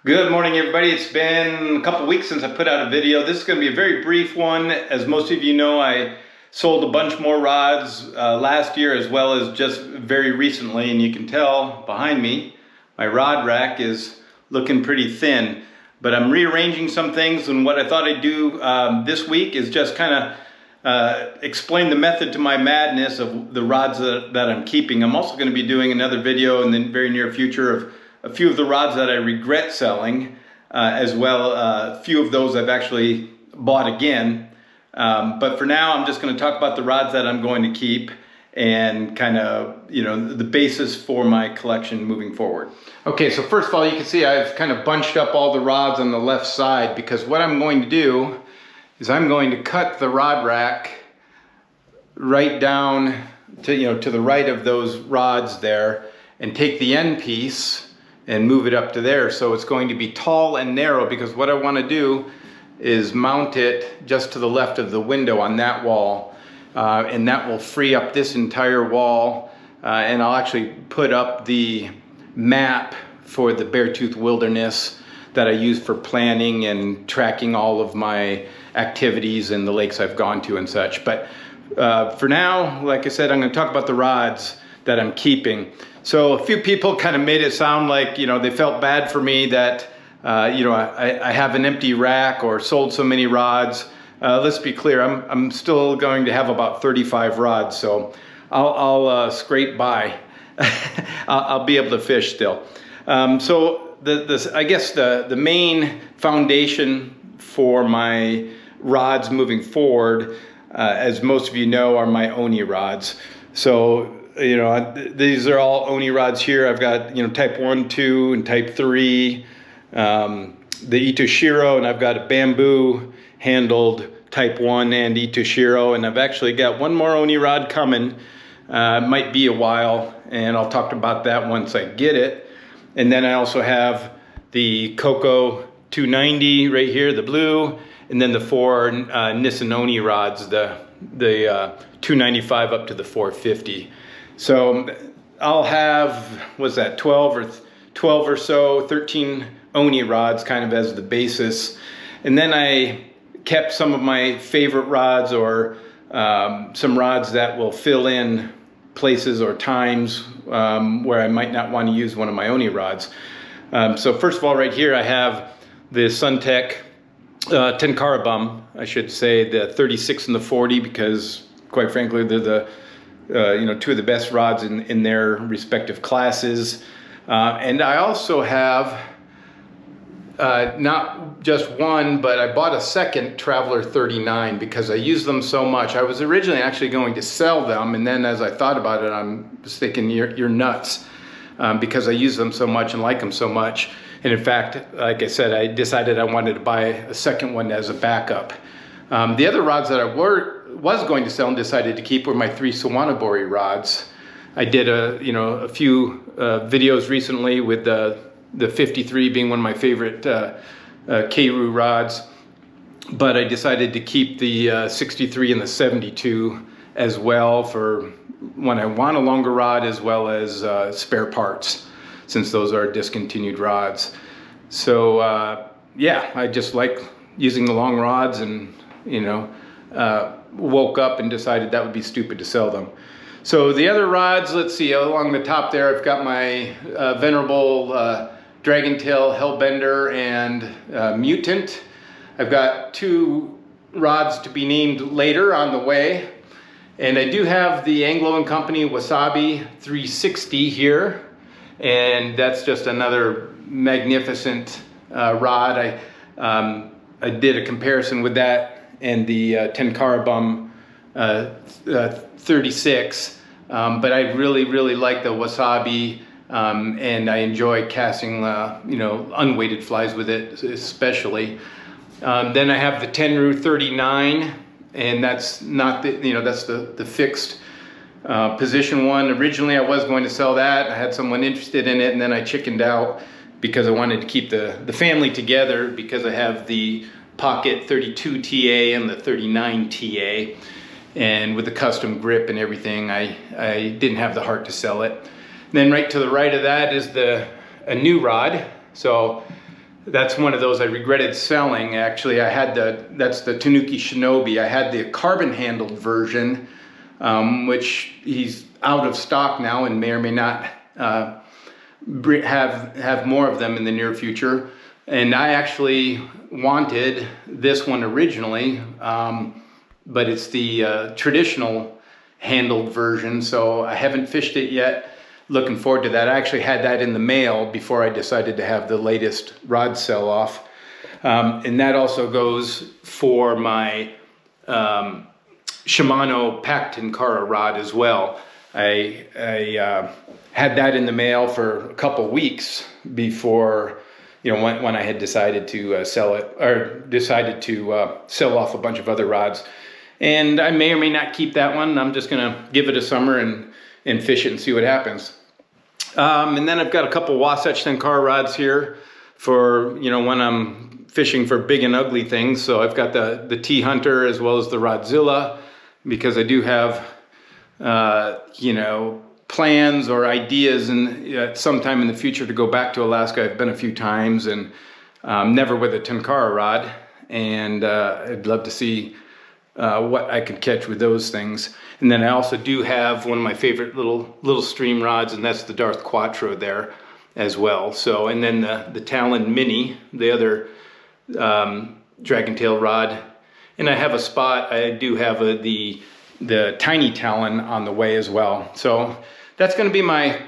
Good morning, everybody. It's been a couple weeks since I put out a video. This is going to be a very brief one. As most of you know, I sold a bunch more rods last year as well as just very recently, and you can tell behind me my rod rack is looking pretty thin. But I'm rearranging some things, and what I thought I'd do this week is just kind of explain the method to my madness of the rods that I'm keeping. I'm also going to be doing another video in the very near future of a few of the rods that I regret selling, as well a few of those I've actually bought again. But for now, I'm just going to talk about the rods that I'm going to keep and kind of, the basis for my collection moving forward. Okay, so first of all, you can see I've kind of bunched up all the rods on the left side, because what I'm going to do is I'm going to cut the rod rack right down to, to the right of those rods there, and take the end piece and move it up to there. So it's going to be tall and narrow, because what I want to do is mount it just to the left of the window on that wall, and that will free up this entire wall, and I'll actually put up the map for the Beartooth Wilderness that I use for planning and tracking all of my activities and the lakes I've gone to and such. But for now, like I said, I'm going to talk about the rods that I'm keeping. So a few people kind of made it sound like, they felt bad for me that, I have an empty rack or sold so many rods. Let's be clear, I'm still going to have about 35 rods, so I'll scrape by. I'll be able to fish still. So I guess the main foundation for my rods moving forward, as most of you know, are my Oni rods. So these are all Oni rods here. I've got, type 1, 2, and type 3, the Itoshiro, and I've got a bamboo handled type 1 and Itoshiro, and I've actually got one more Oni rod coming. It might be a while, and I'll talk about that once I get it. And then I also have the Coco 290 right here, the blue, and then the four Nissan Oni rods, the 295 up to the 450. So I'll have, 12 or so, 13 Oni rods kind of as the basis. And then I kept some of my favorite rods, or some rods that will fill in places or times where I might not want to use one of my Oni rods. So first of all, right here I have the Suntech Tenkara bum, I should say, the 36 and the 40, because quite frankly they're the two of the best rods in their respective classes. And I also have not just one, but I bought a second Traveler 39 because I use them so much. I was originally actually going to sell them, and then as I thought about it, I'm just thinking, you're nuts, because I use them so much and like them so much. And in fact, like I said, I decided I wanted to buy a second one as a backup. The other rods that I was going to sell and decided to keep were my 3 Sawanabori rods. I did a few videos recently with the 53 being one of my favorite Keiru rods, but I decided to keep the 63 and the 72 as well for when I want a longer rod, as well as spare parts, since those are discontinued rods. So yeah, I just like using the long rods, and woke up and decided that would be stupid to sell them. So the other rods, let's see, along the top there, I've got my venerable Dragontail Hellbender and Mutant. I've got 2 rods to be named later on the way. And I do have the Anglo & Company Wasabi 360 here. And that's just another magnificent rod. I did a comparison with that and the Tenkara bum 36, but I really like the Wasabi, and I enjoy casting unweighted flies with it especially. Then I have the Tenru 39, and that's not the that's the fixed position one. Originally I was going to sell that. I had someone interested in it, and then I chickened out because I wanted to keep the family together, because I have the Pocket 32 TA and the 39 TA, and with the custom grip and everything, I didn't have the heart to sell it. And then right to the right of that is a new rod. So that's one of those I regretted selling. Actually, I had that's the Tanuki Shinobi. I had the carbon handled version, which he's out of stock now and may or may not have more of them in the near future. And I actually wanted this one originally, but it's the traditional handled version, so I haven't fished it yet. Looking forward to that. I actually had that in the mail before I decided to have the latest rod sell-off. And that also goes for my Shimano packed Tenkara rod as well. I had that in the mail for a couple weeks before, you know, when I had decided to sell it, or decided to sell off a bunch of other rods. And I may or may not keep that one. I'm just gonna give it a summer and fish it and see what happens. And then I've got a couple Wasatch Tenkara rods here for, you know, when I'm fishing for big and ugly things. So I've got the T-Hunter as well as the Rodzilla, because I do have, you know, plans or ideas and sometime in the future to go back to Alaska. I've been a few times and never with a Tenkara rod. And I'd love to see what I could catch with those things. And then I also do have one of my favorite little stream rods, and that's the Darth Quattro there as well. So, and then the Talon Mini, the other Dragontail rod. And I have a spot, I do have the Tiny Talon on the way as well. So that's gonna be my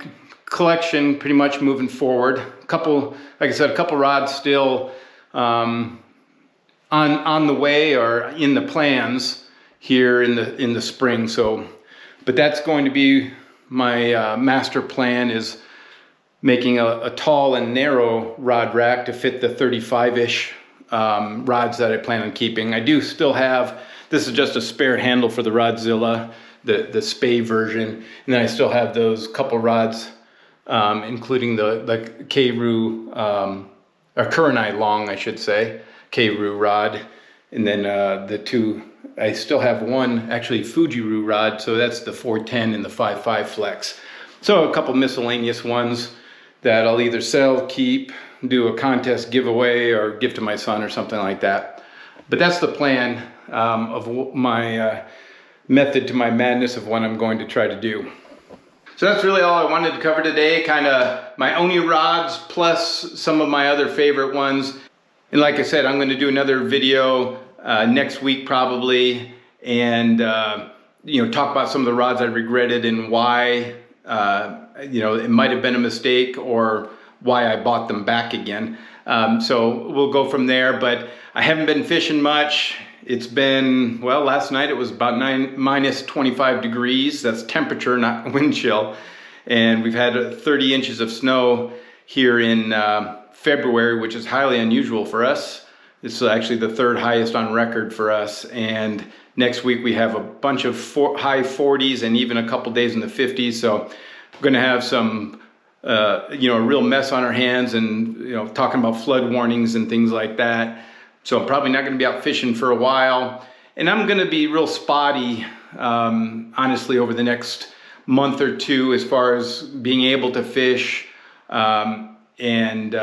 collection pretty much moving forward. Like I said, a couple rods still on the way or in the plans here in the spring. So, but that's going to be my master plan, is making a tall and narrow rod rack to fit the 35-ish rods that I plan on keeping. I do still have, this is just a spare handle for the Rodzilla, the Spey version, and then I still have those couple rods, including the K-Roo, or Kurenai long, I should say, K-Roo rod, and then the two, I still have one actually Fuji-Roo rod, so that's the 410 and the 5.5 flex. So a couple miscellaneous ones that I'll either sell, keep, do a contest giveaway, or give to my son or something like that. But that's the plan of my method to my madness of what I'm going to try to do. So that's really all I wanted to cover today, kind of my Oni rods plus some of my other favorite ones. And like I said, I'm going to do another video next week probably, and you know, talk about some of the rods I regretted and why you know, it might have been a mistake or why I bought them back again. So we'll go from there, but I haven't been fishing much. It's been, well, last night it was about minus 25 degrees. That's temperature, not wind chill. And we've had 30 inches of snow here in February, which is highly unusual for us. It's actually the third highest on record for us. And next week we have a bunch of high 40s and even a couple days in the 50s. So we're going to have some, you know, a real mess on our hands, and, you know, talking about flood warnings and things like that. So I'm probably not going to be out fishing for a while. And I'm going to be real spotty, honestly, over the next month or two as far as being able to fish, and you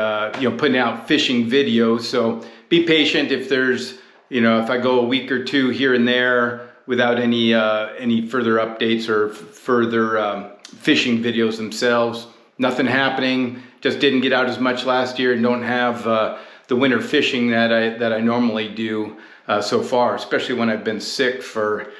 know, putting out fishing videos. So be patient if there's, you know, if I go a week or two here and there without any further updates or further fishing videos themselves. Nothing happening. Just didn't get out as much last year and don't have the winter fishing that I normally do so far, especially when I've been sick for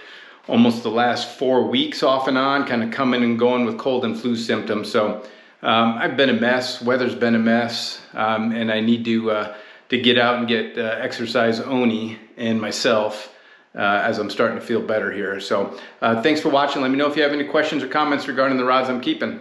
almost the last 4 weeks off and on, kind of coming and going with cold and flu symptoms. So I've been a mess. Weather's been a mess, and I need to get out and get exercise Oni and myself as I'm starting to feel better here. So thanks for watching. Let me know if you have any questions or comments regarding the rods I'm keeping.